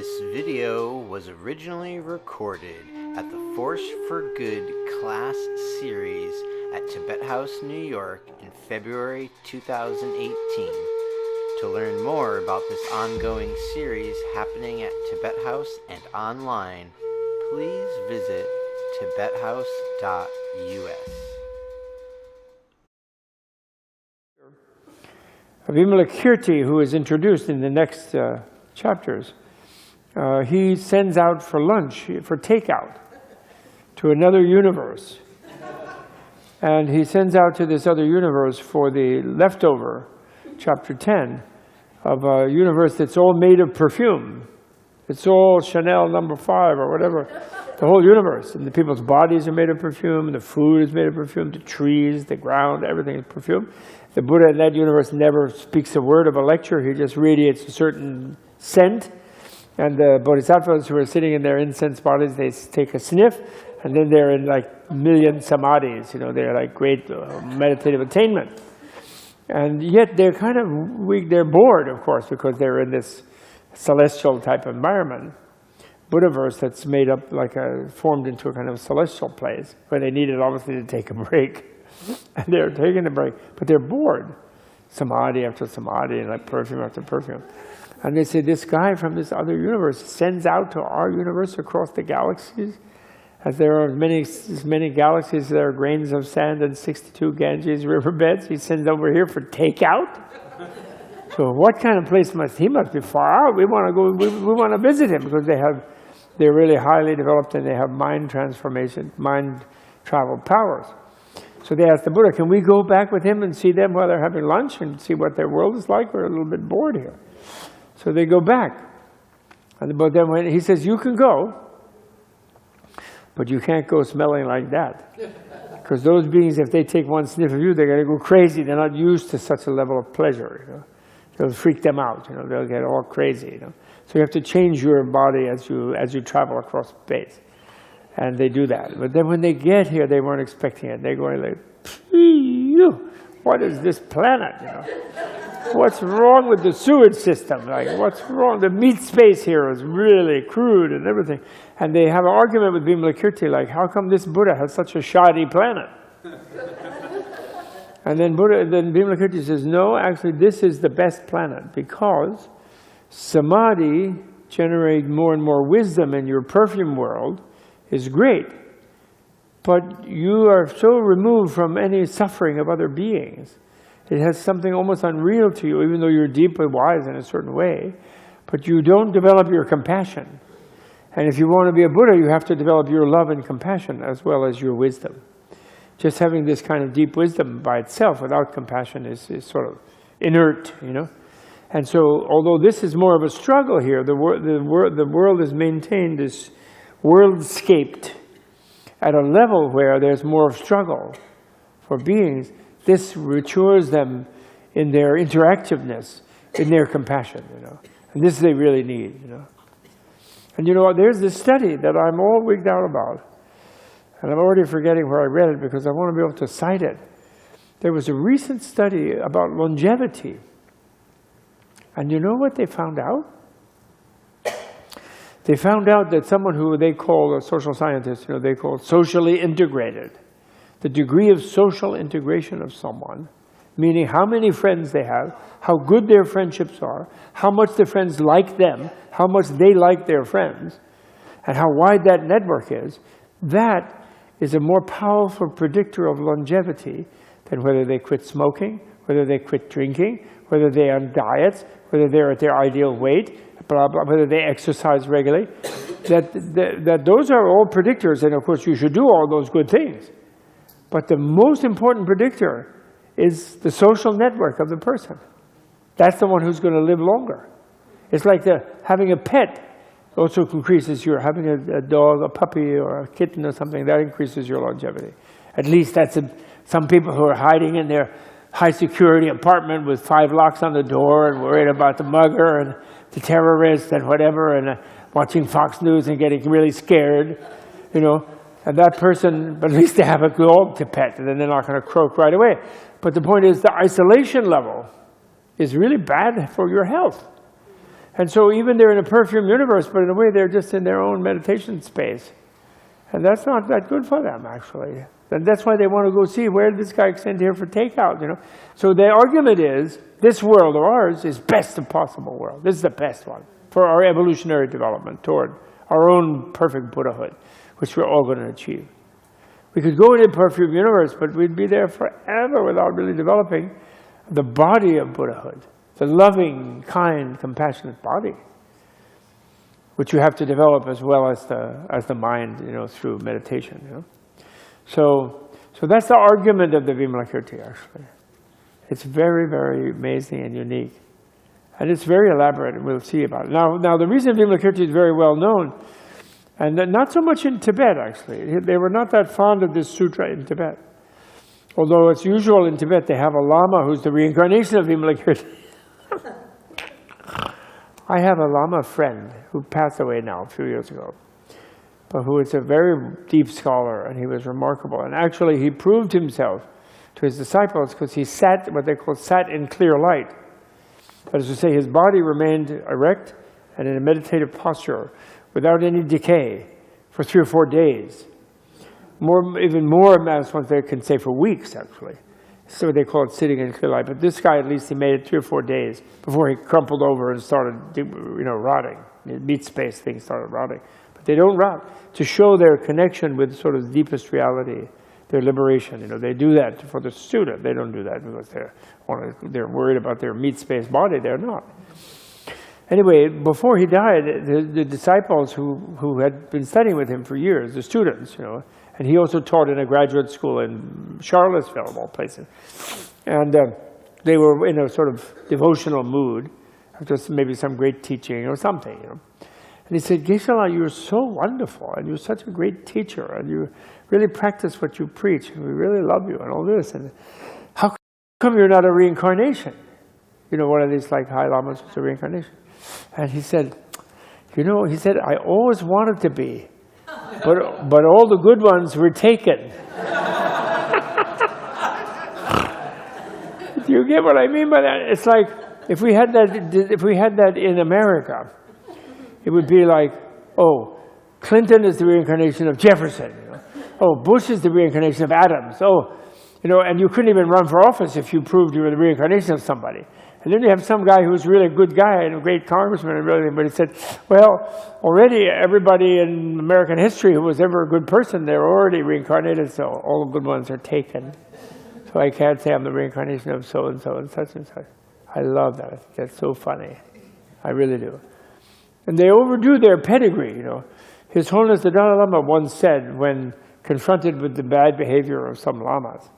This video was originally recorded at the Force for Good class series at Tibet House, New York in February 2018. To learn more about this ongoing series happening at Tibet House and online, please visit tibethouse.us. Vimalakirti, who is introduced in the next chapters, he sends out for lunch, for takeout, to another universe. And he sends out to this other universe for the leftover, chapter 10, of a universe that's all made of perfume. It's all Chanel No. 5 or whatever, the whole universe. And the people's bodies are made of perfume, the food is made of perfume, the trees, the ground, everything is perfume. The Buddha in that universe never speaks a word of a lecture. He just radiates a certain scent. And the Bodhisattvas who are sitting in their incense bodies, they take a sniff, and then they're in like million samadhis. You know, they're like great meditative attainment. And yet they're kind of weak. They're bored, of course, because they're in this celestial type environment. Buddhaverse that's made up like formed into a kind of celestial place where they needed obviously to take a break. And they're taking a break, but they're bored. Samadhi after samadhi, and like perfume after perfume. And they say, this guy from this other universe sends out to our universe across the galaxies. As there are as many galaxies, there are grains of sand and 62 Ganges riverbeds. He sends over here for takeout. So what kind of place he must be far out. We want to go, we want to visit him because they're really highly developed and they have mind transformation, mind travel powers. So they asked the Buddha, can we go back with him and see them while they're having lunch and see what their world is like? We're a little bit bored here. So they go back. But then when he says, you can go, but you can't go smelling like that. Because those beings, if they take one sniff of you, they're going to go crazy. They're not used to such a level of pleasure. You know? It'll freak them out. You know? They'll get all crazy. You know? So you have to change your body as you travel across space. And they do that. But then when they get here, they weren't expecting it. They're going like, what is this planet? You know? What's wrong with the sewage system? Like, what's wrong? The meat space here is really crude and everything. And they have an argument with Vimalakirti, like, how come this Buddha has such a shoddy planet? And then Vimalakirti says, no, actually this is the best planet because samadhi generates more and more wisdom in your perfume world is great, but you are so removed from any suffering of other beings. It has something almost unreal to you, even though you're deeply wise in a certain way, but you don't develop your compassion. And if you want to be a Buddha, you have to develop your love and compassion as well as your wisdom. Just having this kind of deep wisdom by itself without compassion is sort of inert, you know. And so, although this is more of a struggle here, the world is maintained this world-scaped at a level where there's more struggle for beings. This matures them in their interactiveness, in their compassion, you know. And this they really need, you know. And you know, there's this study that I'm all wigged out about. And I'm already forgetting where I read it because I want to be able to cite it. There was a recent study about longevity. And you know what they found out? They found out that someone who they call a social scientist, you know, they call socially integrated. The degree of social integration of someone, meaning how many friends they have, how good their friendships are, how much their friends like them, how much they like their friends, and how wide that network is, that is a more powerful predictor of longevity than whether they quit smoking, whether they quit drinking, whether they're on diets, whether they're at their ideal weight, blah, blah, whether they exercise regularly. That those are all predictors, and of course you should do all those good things. But the most important predictor is the social network of the person. That's the one who's going to live longer. It's like having a pet also increases having a dog, a puppy, or a kitten or something, that increases your longevity. At least that's some people who are hiding in their high security apartment with 5 locks on the door and worried about the mugger and the terrorist and whatever, and watching Fox News and getting really scared, you know. And that person, but at least they have a dog to pet, and then they're not going to croak right away. But the point is, the isolation level is really bad for your health. And so even they're in a perfume universe, but in a way they're just in their own meditation space. And that's not that good for them, actually. And that's why they want to go see, where did this guy send here for takeout, you know? So the argument is, this world of ours is best of possible world. This is the best one for our evolutionary development toward our own perfect Buddhahood, which we're all going to achieve. We could go into a perfume universe, but we'd be there forever without really developing the body of Buddhahood, the loving, kind, compassionate body, which you have to develop as well as the mind, you know, through meditation. You know? So that's the argument of the Vimalakirti, actually. It's very, very amazing and unique. And it's very elaborate, and we'll see about it. Now the reason Vimalakirti is very well known, and not so much in Tibet, actually. They were not that fond of this sutra in Tibet. Although it's usual in Tibet, they have a Lama who's the reincarnation of Vimalakirti. I have a Lama friend who passed away now a few years ago, but who is a very deep scholar, and he was remarkable. And actually, he proved himself to his disciples because he sat, what they call sat in clear light. That is to say, his body remained erect and in a meditative posture without any decay for 3 or 4 days. Even more advanced ones they can say for weeks, actually. So they call it sitting in clear light. But this guy, at least, he made it 3 or 4 days before he crumpled over and started, you know, rotting. The meat space things started rotting. But they don't rot. To show their connection with sort of the deepest reality, their liberation. You know, they do that for the student. They don't do that because they're worried about their meat space body. They're not. Anyway, before he died, the disciples who had been studying with him for years, the students, you know, and he also taught in a graduate school in Charlottesville, of all places. And they were in a sort of devotional mood, just maybe some great teaching or something, you know. And he said, Geshe-la, you're so wonderful, and you're such a great teacher, and you really practice what you preach, and we really love you, and all this. And how come you're not a reincarnation? You know, one of these like high lamas was a reincarnation. And he said, you know, he said, I always wanted to be, but all the good ones were taken. Do you get what I mean by that? It's like, if we had that in America, it would be like, oh, Clinton is the reincarnation of Jefferson. You know? Oh, Bush is the reincarnation of Adams. Oh, you know, and you couldn't even run for office if you proved you were the reincarnation of somebody. And then you have some guy who's really a good guy and a great congressman and everything, but he said, well, already everybody in American history who was ever a good person, they're already reincarnated, so all the good ones are taken. So I can't say I'm the reincarnation of so-and-so and such and such. I love that. I think that's so funny. I really do. And they overdo their pedigree, you know. His Holiness the Dalai Lama once said, when confronted with the bad behavior of some lamas,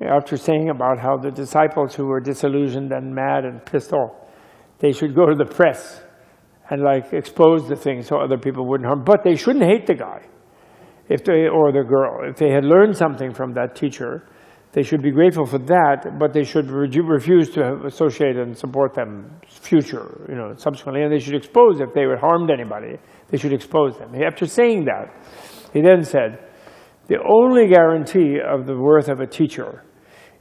after saying about how the disciples who were disillusioned and mad and pissed off, they should go to the press and like expose the thing so other people wouldn't harm. But they shouldn't hate the guy or the girl. If they had learned something from that teacher, they should be grateful for that, but they should refuse to associate and support them future, you know, subsequently. And they should expose, if they had harmed anybody, they should expose them. After saying that, he then said, the only guarantee of the worth of a teacher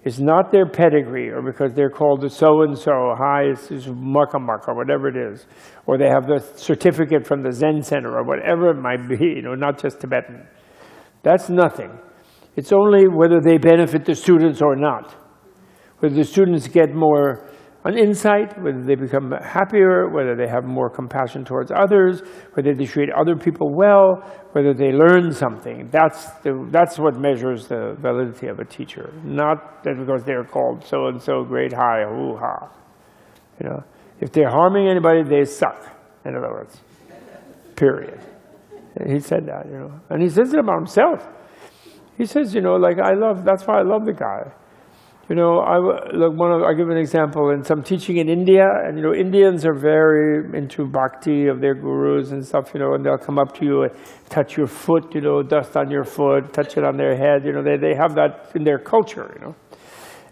is not their pedigree, or because they're called the so-and-so, high muckamuck, or whatever it is, or they have the certificate from the Zen Center, or whatever it might be, you know, not just Tibetan. That's nothing. It's only whether they benefit the students or not. Whether the students get more an insight, whether they become happier, whether they have more compassion towards others, whether they treat other people well, whether they learn something. That's what measures the validity of a teacher. Not that because they're called so-and-so, great, high, hoo-ha. You know, if they're harming anybody, they suck, in other words. Period. And he said that, you know. And he says it about himself. He says, you know, like, that's why I love the guy. You know, I'll give an example. In some teaching in India, and you know, Indians are very into bhakti of their gurus and stuff, you know, and they'll come up to you and touch your foot, you know, dust on your foot, touch it on their head, you know, they have that in their culture, you know.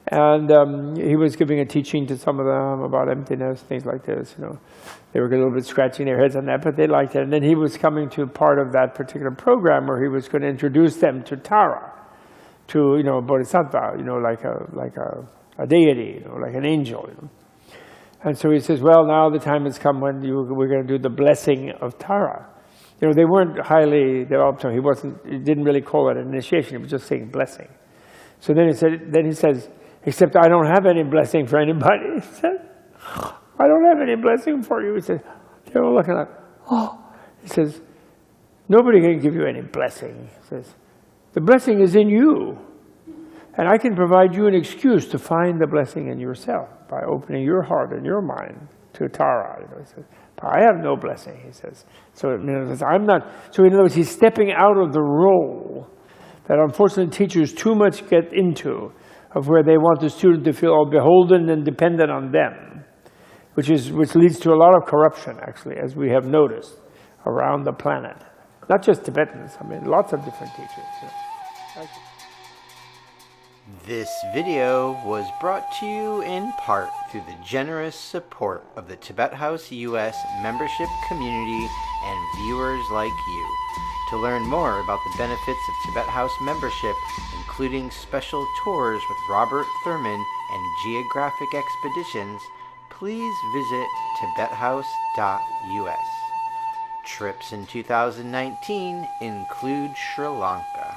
And he was giving a teaching to some of them about emptiness, things like this, you know. They were a little bit scratching their heads on that, but they liked it. And then he was coming to part of that particular program where he was going to introduce them to Tara, to, you know, Bodhisattva, you know, like a deity, you know, like an angel, you know. And so he says, well, now the time has come when we're going to do the blessing of Tara. You know, they weren't highly developed, so he didn't really call it an initiation, he was just saying blessing. So then he says, except I don't have any blessing for anybody. He said, I don't have any blessing for you. He said, they were looking like, oh. He says, nobody can give you any blessing. He says, the blessing is in you. And I can provide you an excuse to find the blessing in yourself by opening your heart and your mind to Tara. You know, he says, I have no blessing, he says. So in other words, in other words, he's stepping out of the role that unfortunately teachers too much get into, of where they want the student to feel all beholden and dependent on them, which leads to a lot of corruption, actually, as we have noticed around the planet. Not just Tibetans, I mean, lots of different teachers. You know. This video was brought to you in part through the generous support of the Tibet House US membership community and viewers like you. To learn more about the benefits of Tibet House membership, including special tours with Robert Thurman and geographic expeditions, please visit tibethouse.us. Trips in 2019 include Sri Lanka.